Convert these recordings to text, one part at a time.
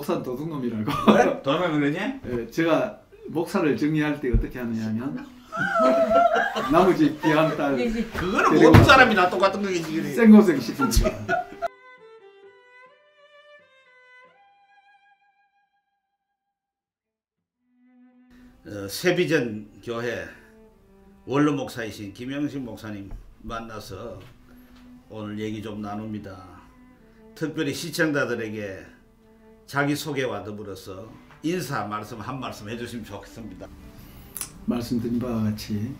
목사는 도둑놈이라고. 그래? 도둑놈이 그러지? 예, 제가 목사를 정리할 때 어떻게 하느냐면 나머지 귀한 딸 그거는 모든 사람이 다 똑같은 거겠지. 그래. 생고생 시킵니다. 세비전 교회 원로 목사이신 김영식 목사님 만나서 오늘 얘기 좀 나눕니다. 특별히 시청자들에게 자기소개와 더불어서 인사 말씀 한 말씀 해주시면 좋겠습니다. 말씀드린 바와 같이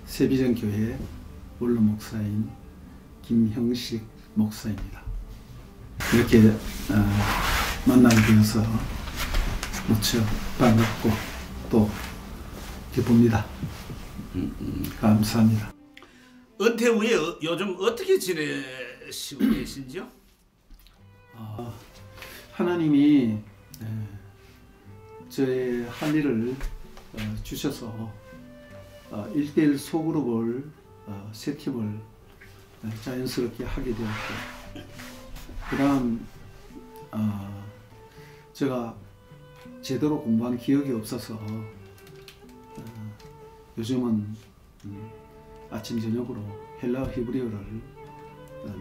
세비전 교회 원로 목사인 김형식 목사입니다. 이렇게 만나게 되어서 무척 반갑고 또 기쁩니다. 감사합니다. 은퇴 후에 요즘 어떻게 지내시고 계신지요? 하나님이 저의 할 일을 주셔서 1대1 소그룹을 세 팀을 자연스럽게 하게 되었고, 그 다음 제가 제대로 공부한 기억이 없어서 요즘은 아침 저녁으로 헬라어 히브리어를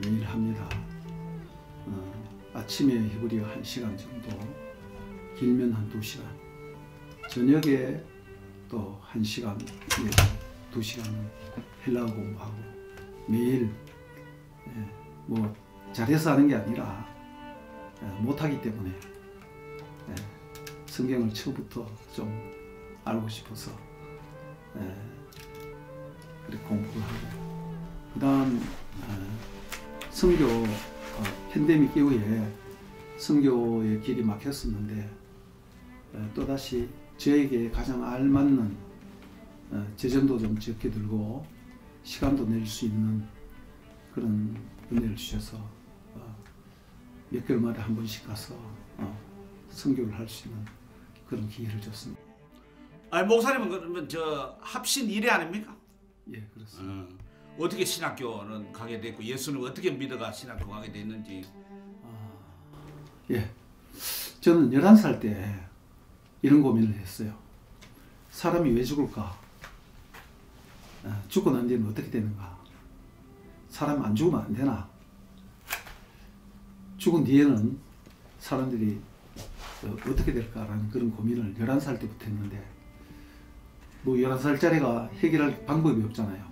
매일 합니다. 아침에 히브리어 1시간 정도, 길면 한 2시간, 저녁에 또 1시간, 2시간은 헬라어 공부하고, 매일 뭐 잘해서 하는 게 아니라 못하기 때문에 성경을 처음부터 좀 알고 싶어서 그렇게 공부를 하고, 그 다음 선교 팬데믹 이후에 선교의 길이 막혔었는데 또다시 저에게 가장 알맞는 재정도 좀 적게 들고 시간도 낼 수 있는 그런 은혜를 주셔서 몇 개월마다 한 번씩 가서 선교를 할 수 있는 그런 기회를 줬습니다. 아니 목사님은 그러면 저 합신 1회 아닙니까? 예, 그렇습니다. 어떻게 신학교는 가게 됐고 예수는 어떻게 믿어가 신학교 가게 됐는지. 예, 저는 11살 때 이런 고민을 했어요. 사람이 왜 죽을까? 죽고 난 뒤에는 어떻게 되는가? 사람 안 죽으면 안 되나? 죽은 뒤에는 사람들이 어떻게 될까라는 그런 고민을 11살 때부터 했는데, 뭐 11살짜리가 해결할 방법이 없잖아요.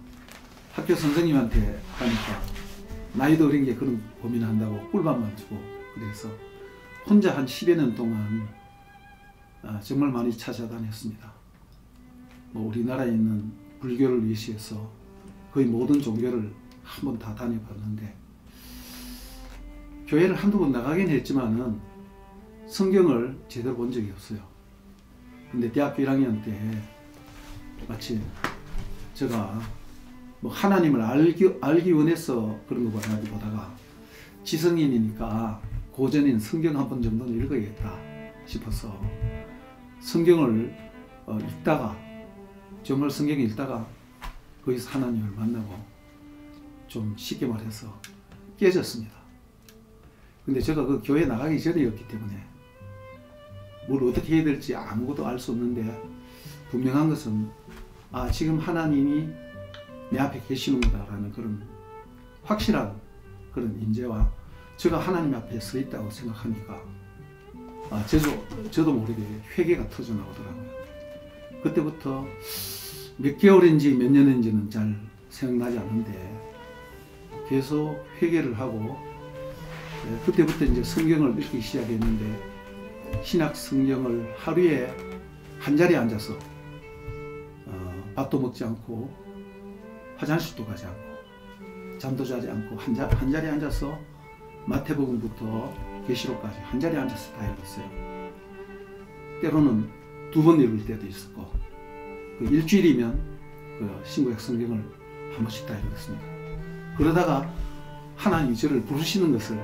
학교 선생님한테 가니까 나이도 어린 게 그런 고민한다고 꿀밤만 주고, 그래서 혼자 한 10여 년 동안 정말 많이 찾아다녔습니다. 뭐 우리나라에 있는 불교를 위시해서 거의 모든 종교를 한번 다 다녀봤는데, 교회를 한두 번 나가긴 했지만은 성경을 제대로 본 적이 없어요. 근데 대학교 1학년 때 마침 제가 뭐 하나님을 알기 원해서 그런 거 보다가 지성인이니까 고전인 성경 한 번 정도는 읽어야겠다 싶어서 성경을 읽다가, 정말 성경을 읽다가 거기서 하나님을 만나고 좀 쉽게 말해서 깨졌습니다. 근데 제가 그 교회 나가기 전이었기 때문에 뭘 어떻게 해야 될지 아무것도 알 수 없는데, 분명한 것은 지금 하나님이 내 앞에 계시는구나라는 그런 확실한 그런 인재와 제가 하나님 앞에 서 있다고 생각하니까 저도 모르게 회개가 터져나오더라고요. 그때부터 몇 개월인지 몇 년인지는 잘 생각나지 않는데 계속 회개를 하고, 그때부터 이제 성경을 읽기 시작했는데, 신약 성경을 하루에 한 자리에 앉아서 밥도 먹지 않고 화장실도 가지 않고 잠도 자지 않고 한 자리에 앉아서 마태복음부터 계시록까지 한 자리에 앉아서 다 읽었어요. 때로는 2번 읽을 때도 있었고, 그 일주일이면 그 신구약 성경을 한 번씩 다 읽었습니다. 그러다가 하나님이 저를 부르시는 것을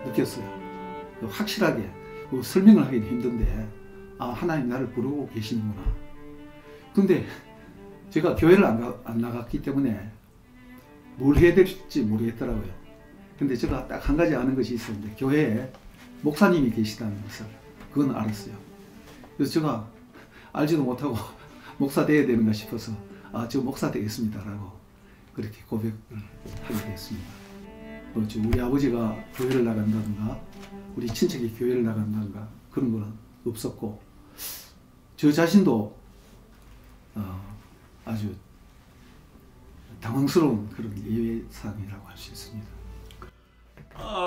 느꼈어요. 확실하게 설명을 하기는 힘든데 하나님 나를 부르고 계시는구나. 근데 제가 교회를 안 나갔기 때문에 뭘 해야 될지 모르겠더라고요. 근데 제가 딱 한 가지 아는 것이 있었는데, 교회에 목사님이 계시다는 것을 그건 알았어요. 그래서 제가 알지도 못하고 목사 돼야 되는가 싶어서 저 목사 되겠습니다라고 그렇게 고백을 하게 됐습니다. 우리 아버지가 교회를 나간다든가 우리 친척이 교회를 나간다든가 그런 건 없었고 저 자신도 아주 당황스러운 그런 예외사항이라고 할 수 있습니다.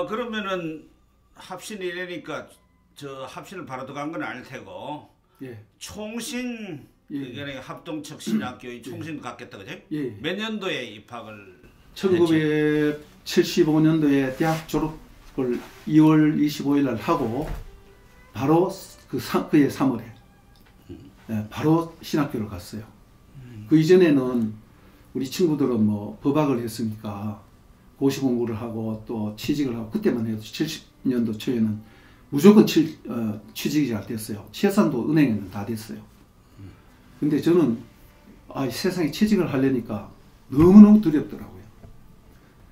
그러면은 합신이 되니까 저 합신을 바로 들어간 건 아닐 테고 예. 총신 예. 그러니까 합동측 신학교의 총신도 갔겠다 그죠? 예. 몇 년도에 입학을 1975년도에 대학 졸업을 2월 25일 날 하고 바로 그해 3월에 바로 신학교를 갔어요. 그 이전에는 우리 친구들은 뭐 법학을 했으니까 고시 공부를 하고 또 취직을 하고 그때만 해도 70년도 초에는 무조건 취직이 잘 됐어요. 최선도 은행에는 다 됐어요. 근데 저는 세상에 취직을 하려니까 너무너무 두렵더라고요.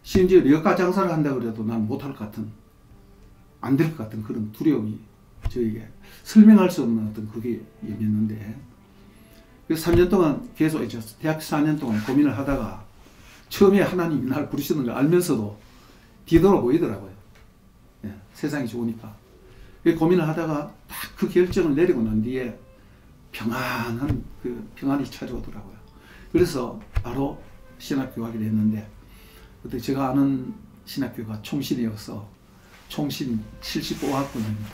심지어 여가 장사를 한다고 해도 난 못할 것 같은, 안 될 것 같은 그런 두려움이 저에게 설명할 수 없는 어떤 그게 있는데, 그래서 3년 동안 계속 이제 대학교 4년 동안 고민을 하다가 처음에 하나님이 날 부르시는 걸 알면서도 뒤돌아보이더라고요. 예, 세상이 좋으니까. 고민을 하다가 딱 그 결정을 내리고 난 뒤에 평안한 그 평안이 찾아오더라고요. 그래서 바로 신학교 가게 됐는데, 그때 제가 아는 신학교가 총신이어서 총신 75학번입니다.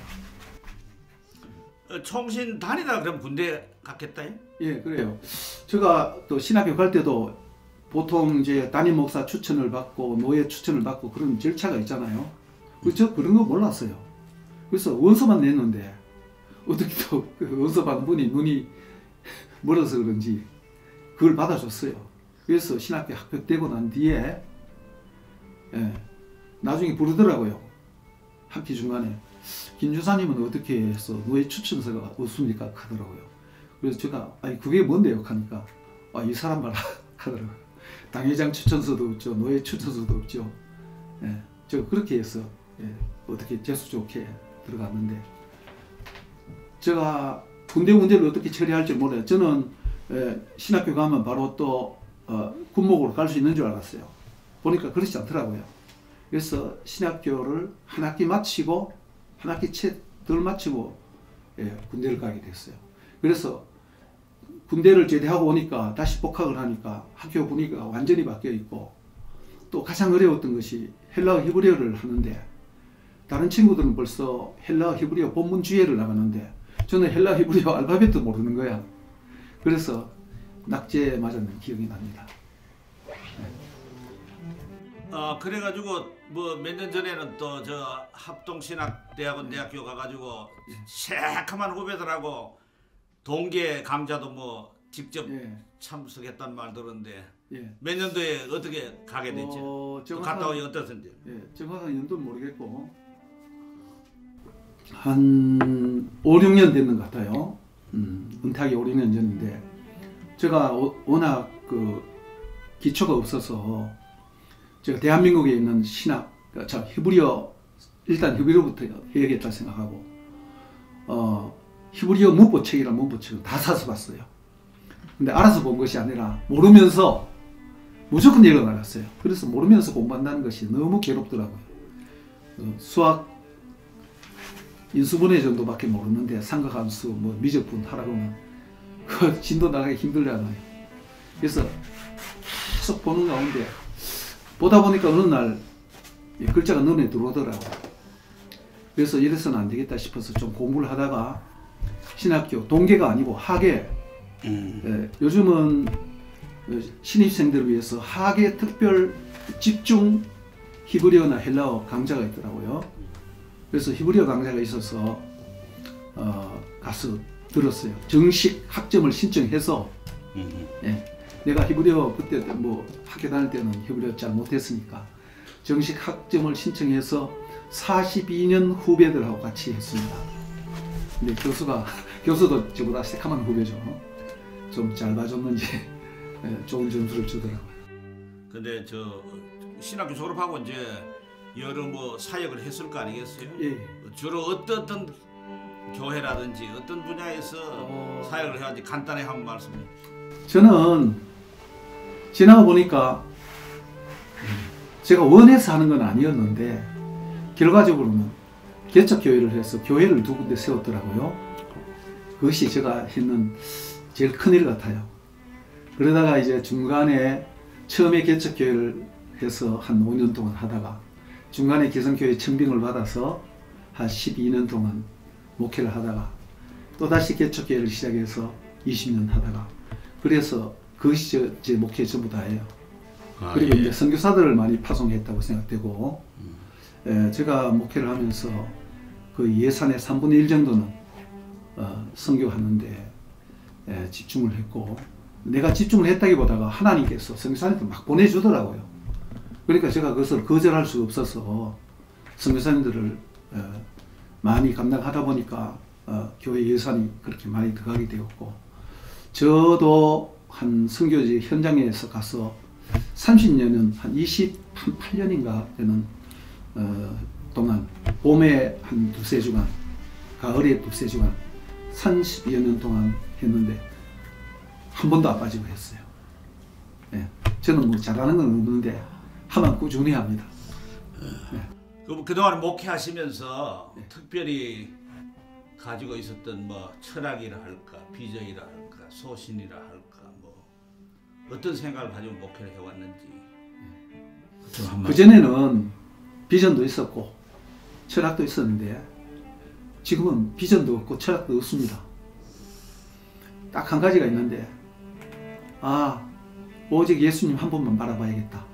총신 다니다 그럼 군대 갔겠다? 예, 그래요. 제가 또 신학교 갈 때도 보통 이제 담임 목사 추천을 받고 노예 추천을 받고 그런 절차가 있잖아요. 저 그런 거 몰랐어요. 그래서 원서만 냈는데 어떻게 또 그 원서 받은 분이 눈이 멀어서 그런지 그걸 받아줬어요. 그래서 신학교 합격되고 난 뒤에 나중에 부르더라고요. 학기 중간에 김 주사님은 어떻게 해서 노예 추천서가 없습니까? 하더라고요. 그래서 제가 그게 뭔데요? 하니까 이 사람 봐라 하더라고요. 당회장 추천서도 없죠. 노예 추천서도 없죠. 제가 그렇게 해서 어떻게 재수 좋게 들어갔는데, 제가 군대 문제를 어떻게 처리할지 몰라요. 저는 신학교 가면 바로 또 군목으로 갈 수 있는 줄 알았어요. 보니까 그렇지 않더라고요. 그래서 신학교를 한 학기 마치고 한 학기 채 덜 마치고 군대를 가게 됐어요. 그래서 군대를 제대하고 오니까 다시 복학을 하니까 학교 분위기가 완전히 바뀌어 있고, 또 가장 어려웠던 것이 헬라어 히브리어를 하는데, 다른 친구들은 벌써 헬라어 히브리어 본문 주예를 나가는데 저는 헬라어 히브리어 알파벳도 모르는 거야. 그래서 낙제 맞았는 기억이 납니다. 그래가지고 뭐 몇 년 전에는 또 저 합동신학대학원 대학교 가가지고 새카만 후배들하고 동계 강좌도 뭐 직접 참석했단 말 들었는데 몇 년도에 어떻게 가게 됐지? 갔다 오니 어떻던지? 정확한 연도는 모르겠고 한 5, 6년 됐는 것 같아요. 은퇴하기 5, 6년 전인데, 제가 워낙 그 기초가 없어서 제가 대한민국에 있는 신학, 히브리어, 일단 히브리어부터 해야겠다 생각하고 히브리어 문법책이랑 문법책을 다 사서 봤어요. 근데 알아서 본 것이 아니라 모르면서 무조건 읽어나갔어요. 그래서 모르면서 공부한다는 것이 너무 괴롭더라고요. 수학 인수분해 정도밖에 모르는데 삼각함수, 뭐 미적분 하라고 하면 그 진도 나가기 힘들잖아요. 그래서 계속 보는 가운데 보다 보니까 어느 날 글자가 눈에 들어오더라고요. 그래서 이래서는 안 되겠다 싶어서 좀 공부를 하다가 신학교, 동계가 아니고 하계, 요즘은 신입생들을 위해서 하계 특별 집중 히브리어나 헬라어 강좌가 있더라고요. 그래서 히브리어 강좌가 있어서 가서 들었어요. 정식 학점을 신청해서 내가 히브리어 그때 뭐 학교 다닐 때는 히브리어 잘 못했으니까 정식 학점을 신청해서 42년 후배들하고 같이 했습니다. 근데 교수도 저보다 새카만 후배죠. 좀 잘 봐줬는지 좋은 점수를 주더라고요. 근데 저 신학교 졸업하고 이제 여러 뭐 사역을 했을 거 아니겠어요? 예. 주로 어떤 교회라든지 어떤 분야에서 사역을 해야지 간단히 한번 말씀해 주세요. 저는 지나가 보니까 제가 원해서 하는 건 아니었는데 결과적으로는 개척교회를 해서 교회를 두 군데 세웠더라고요. 그것이 제가 했는 제일 큰일 같아요. 그러다가 이제 중간에 처음에 개척교회를 해서 한 5년 동안 하다가 중간에 기성교회 청빙을 받아서 한 12년 동안 목회를 하다가 또다시 개척교회를 시작해서 20년 하다가 그래서 그것이 제 목회 전부 다예요. 그리고 이제 선교사들을 많이 파송했다고 생각되고 제가 목회를 하면서 그 예산의 3분의 1 정도는 선교하는데 집중을 했고 내가 집중을 했다기보다가 하나님께서 선교사님들 막 보내주더라고요. 그러니까 제가 그것을 거절할 수가 없어서 선교사님들을 많이 감당하다 보니까 교회 예산이 그렇게 많이 들어가게 되었고 저도 한 선교지 현장에서 가서 30년은 한 28년인가 되는 동안 봄에 한 두세 주간 가을에 두세 주간 30여 년 동안 했는데 한 번도 안 빠지고 했어요. 네. 저는 뭐 잘하는 건 없는데 하면 꾸준히 합니다. 네. 그동안 목회하시면서 특별히 가지고 있었던 뭐 철학이라 할까 비전이라 할까 소신이라 할까 뭐 어떤 생각을 가지고 목회를 해왔는지 그전에는 비전도 있었고 철학도 있었는데 지금은 비전도 없고 철학도 없습니다. 딱 한 가지가 있는데 오직 예수님 한 분만 바라봐야겠다.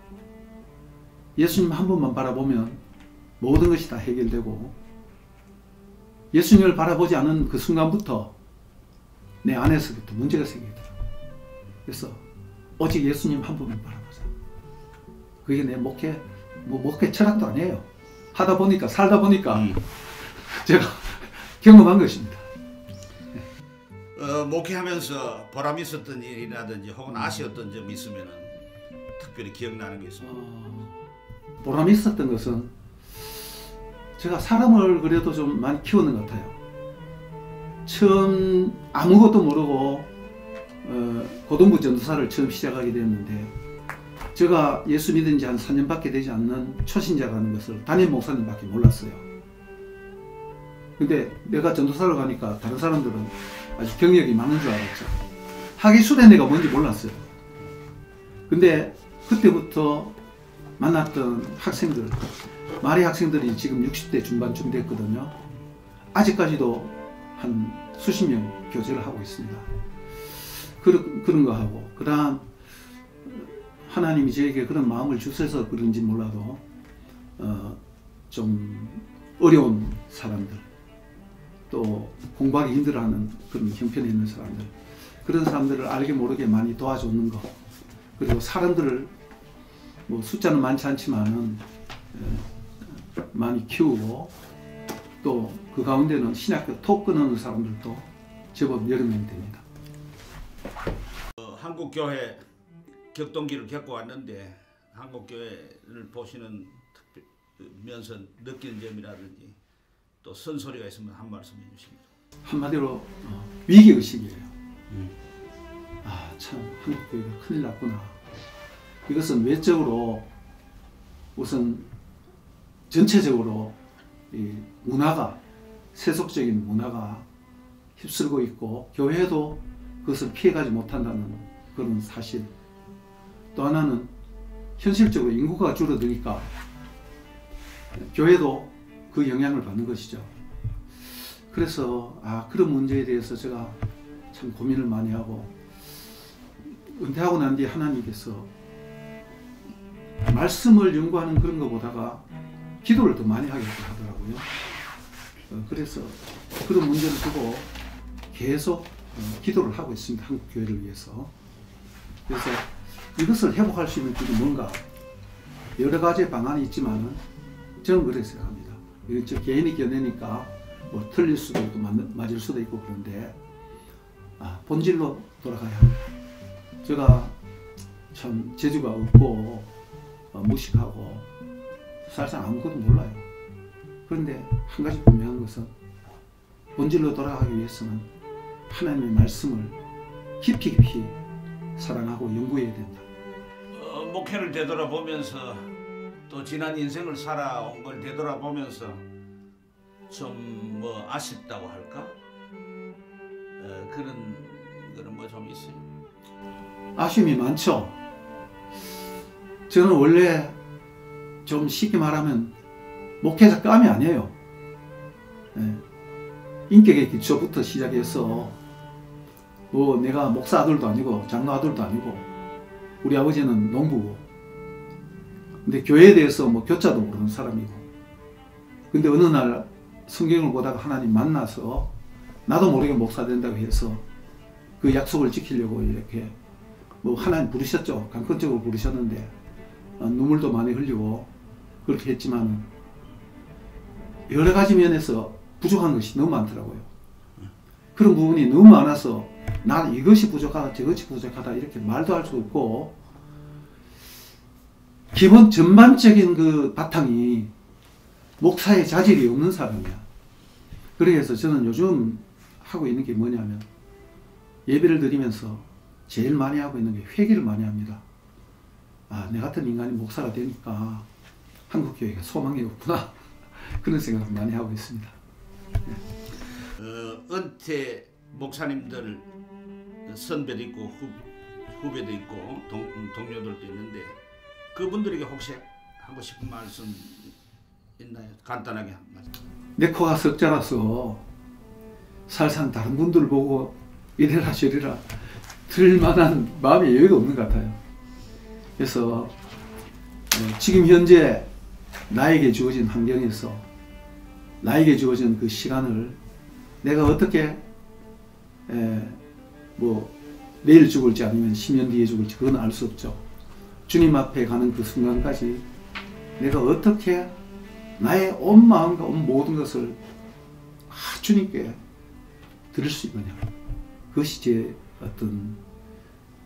예수님 한 분만 바라보면 모든 것이 다 해결되고 예수님을 바라보지 않은 그 순간부터 내 안에서부터 문제가 생기더라고요. 그래서 오직 예수님 한 분만 바라보자. 그게 내 목회 철학도 아니에요. 하다 보니까 살다 보니까 제가 경험한 것입니다. 목회하면서 보람 있었던 일이라든지 혹은 아쉬웠던 점이 있으면 특별히 기억나는 게 있습니다. 보람 있었던 것은 제가 사람을 그래도 좀 많이 키우는 것 같아요. 처음 아무것도 모르고 고등부 전도사를 처음 시작하게 됐는데 제가 예수 믿은 지 한 4년밖에 되지 않는 초신자라는 것을 담임 목사님밖에 몰랐어요. 근데 내가 전도사를 가니까 다른 사람들은 아주 경력이 많은 줄 알았죠. 학위 수련회가 뭔지 몰랐어요. 근데 그때부터 만났던 학생들, 마리 학생들이 지금 60대 중반쯤 됐거든요. 아직까지도 한 수십 명 교제를 하고 있습니다. 그런 거 하고 그 다음 하나님이 저에게 그런 마음을 주셔서 그런지 몰라도 좀 어려운 사람들 또 공부하기 힘들어하는 그런 형편에 있는 사람들 그런 사람들을 알게 모르게 많이 도와주는 거 그리고 사람들을 뭐 숫자는 많지 않지만은 많이 키우고 또 그 가운데는 신학교 톡 끊는 사람들도 제법 여러 명 됩니다. 한국교회 격동기를 겪어왔는데 한국교회를 보시면서 느끼는 점이라든지 또 선소리가 있으면 한 말씀 해주십니다. 한마디로 위기의식이에요. 참 한국교회가 큰일 났구나. 이것은 외적으로 우선 전체적으로 이 문화가 세속적인 문화가 휩쓸고 있고 교회도 그것을 피해가지 못한다는 그런 사실. 또 하나는 현실적으로 인구가 줄어드니까 교회도 그 영향을 받는 것이죠. 그래서 그런 문제에 대해서 제가 참 고민을 많이 하고 은퇴하고 난 뒤에 하나님께서 말씀을 연구하는 그런 것보다가 기도를 더 많이 하게 하더라고요. 그래서 그런 문제를 두고 계속 기도를 하고 있습니다. 한국 교회를 위해서. 그래서 이것을 회복할 수 있는 길이 뭔가 여러 가지 방안이 있지만은 저는 그렇게 생각합니다. 이건 저 개인이 견해니까 뭐 틀릴 수도 있고 맞을 수도 있고 그런데 본질로 돌아가야 합니다. 제가 참 재주가 없고 무식하고 사실상 아무것도 몰라요. 그런데 한 가지 분명한 것은 본질로 돌아가기 위해서는 하나님의 말씀을 깊이 사랑하고 연구해야 된다. 목회를 되돌아보면서 또 지난 인생을 살아온 걸 되돌아보면서 좀 뭐 아쉽다고 할까? 그런 거는 뭐 좀 있어요. 아쉬움이 많죠. 저는 원래 좀 쉽게 말하면 목회자 깜이 아니에요. 인격의 기초부터 시작해서 뭐 내가 목사 아들도 아니고 장로 아들도 아니고 우리 아버지는 농부고 근데 교회에 대해서 뭐 교자도 모르는 사람이고 근데 어느 날 성경을 보다가 하나님 만나서 나도 모르게 목사 된다고 해서 그 약속을 지키려고 이렇게 뭐 하나님 부르셨죠. 강권적으로 부르셨는데 눈물도 많이 흘리고 그렇게 했지만 여러 가지 면에서 부족한 것이 너무 많더라고요. 그런 부분이 너무 많아서 나는 이것이 부족하다 저것이 부족하다 이렇게 말도 할 수 없고 기본 전반적인 그 바탕이 목사의 자질이 없는 사람이야. 그래서 저는 요즘 하고 있는 게 뭐냐면 예배를 드리면서 제일 많이 하고 있는 게 회개를 많이 합니다. 아, 내 같은 인간이 목사가 되니까 한국교회가 소망이 없구나 그런 생각을 많이 하고 있습니다. 은퇴 목사님들 선배도 있고 후배도 있고 동료들도 있는데 그분들에게 혹시 하고 싶은 말씀 있나요? 간단하게 한 말씀. 내 코가 석자라서 사실상 다른 분들 보고 이래라 저래라 들을 만한 마음의 여유가 없는 것 같아요. 그래서 지금 현재 나에게 주어진 환경에서 나에게 주어진 그 시간을 내가 어떻게 뭐 내일 죽을지 아니면 10년 뒤에 죽을지 그건 알 수 없죠. 주님 앞에 가는 그 순간까지 내가 어떻게 나의 온 마음과 온 모든 것을 주님께 드릴 수 있느냐. 그것이 제 어떤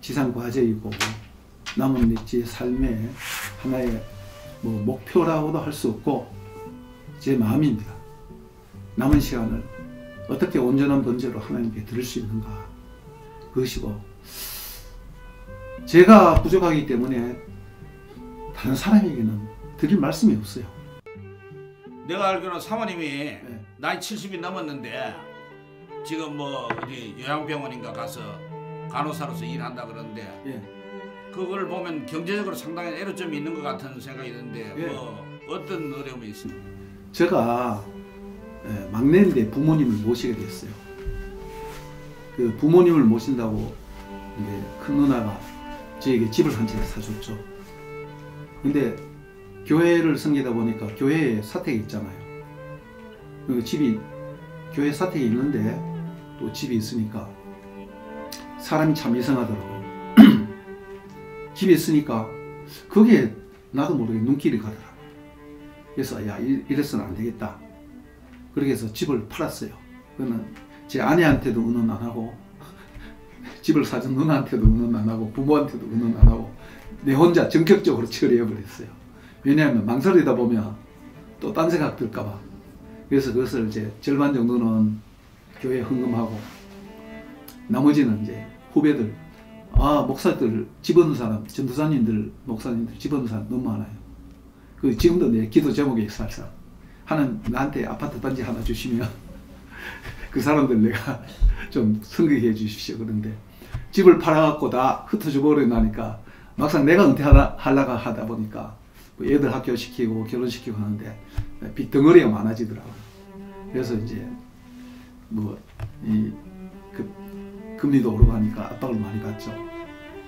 지상 과제이고 남은 제 삶의 하나의 뭐 목표라고도 할 수 없고 제 마음입니다. 남은 시간을 어떻게 온전한 번제로 하나님께 드릴 수 있는가. 그것이고 제가 부족하기 때문에 다른 사람에게는 드릴 말씀이 없어요. 내가 알기로는 사모님이 나이 70이 넘었는데 지금 뭐 어디 요양병원인가 가서 간호사로서 일한다 그러는데 그걸 보면 경제적으로 상당히 애로점이 있는 것 같은 생각이 드는데 뭐 어떤 어려움이 있습니까? 제가 막내인데 부모님을 모시게 됐어요. 그 부모님을 모신다고 이제 큰 누나가 저에게 집을 한 채 사줬죠. 근데 교회를 섬기다 보니까 교회에 사택이 있잖아요. 그 집이 교회 사택이 있는데 또 집이 있으니까 사람이 참 이상하더라고요. 집에 있으니까 거기에 나도 모르게 눈길이 가더라. 그래서 야 이래서는 안 되겠다. 그렇게 해서 집을 팔았어요. 그거는 제 아내한테도 의논 안 하고 집을 사준 누나한테도 의논 안 하고 부모한테도 의논 안 하고 내 혼자 전격적으로 처리해버렸어요. 왜냐하면 망설이다 보면 또 딴 생각 들까봐. 그래서 그것을 이제 절반 정도는 교회에 헌금하고 나머지는 이제 후배들 목사들 집어넣은 사람 전도사님들 목사님들 집어넣은 사람 너무 많아요. 그 지금도 내 기도 제목이 살살 하나님 나한테 아파트 단지 하나 주시면 그 사람들 내가 좀 선거해 주십시오. 그런데 집을 팔아갖고 다 흩어져 버리니까 막상 내가 은퇴하려고 하다 보니까 뭐 애들 학교 시키고 결혼시키고 하는데 빚덩어리가 많아지더라고요. 그래서 이제 뭐 금리도 오르고 하니까 압박을 많이 받죠.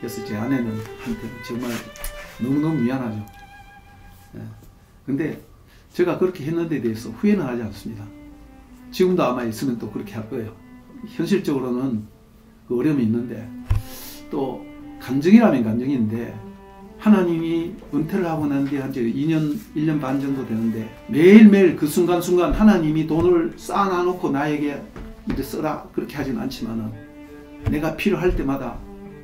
그래서 제 아내는 한테는 정말 너무너무 미안하죠. 근데 제가 그렇게 했는 데 대해서 후회는 하지 않습니다. 지금도 아마 있으면 또 그렇게 할 거예요. 현실적으로는 그 어려움이 있는데 또 감정이라면 감정인데 하나님이 은퇴를 하고 난 뒤에 한 1년 반 정도 되는데 매일매일 그 순간순간 하나님이 돈을 쌓아놔놓고 나에게 이제 써라 그렇게 하진 않지만은 내가 필요할 때마다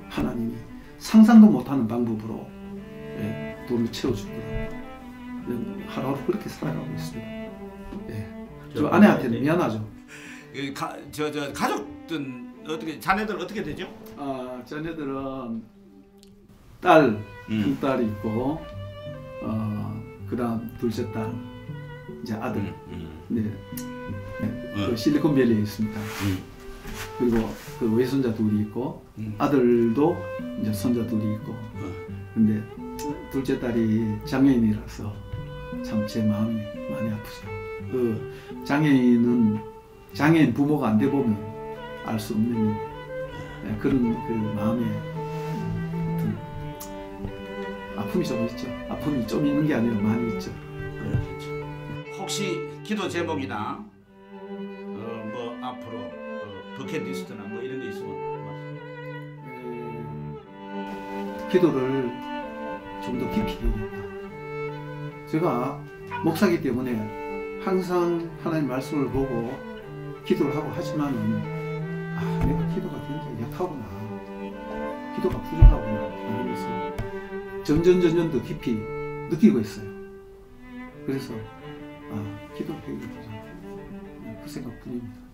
하나님이 상상도 못하는 방법으로 돈을 채워주더라고요. 하루하루 그렇게 살아가고 있습니다. 예. 저 아내한테는 미안하죠. 저 가족들 어떻게 자네들 어떻게 되죠? 자녀들은 딸, 큰딸이 있고 그다음 둘째 딸, 이제 아들. 네. 그 실리콘밸리에 있습니다. 그리고 그 외손자 둘이 있고 아들도 이제 손자 둘이 있고. 근데 둘째 딸이 장애인이라서 참 제 마음이 많이 아프죠. 그 장애인 부모가 안 돼 보면 알 수 없는 그런 그 마음에 어떤 아픔이 좀 있죠. 아픔이 좀 있는 게 아니라 많이 있죠. 혹시 기도 제목이나 뭐 앞으로 버킷리스트나 뭐 이런 게 있으면 기도를 좀 더 깊이 해야겠다. 제가 목사기 때문에 항상 하나님 말씀을 보고 기도를 하고 하지만은 내가 기도가 굉장히 약하구나, 기도가 부족하구나 하면서 점점 더 깊이 느끼고 있어요. 그래서 기도 해야겠다, 그 생각뿐입니다.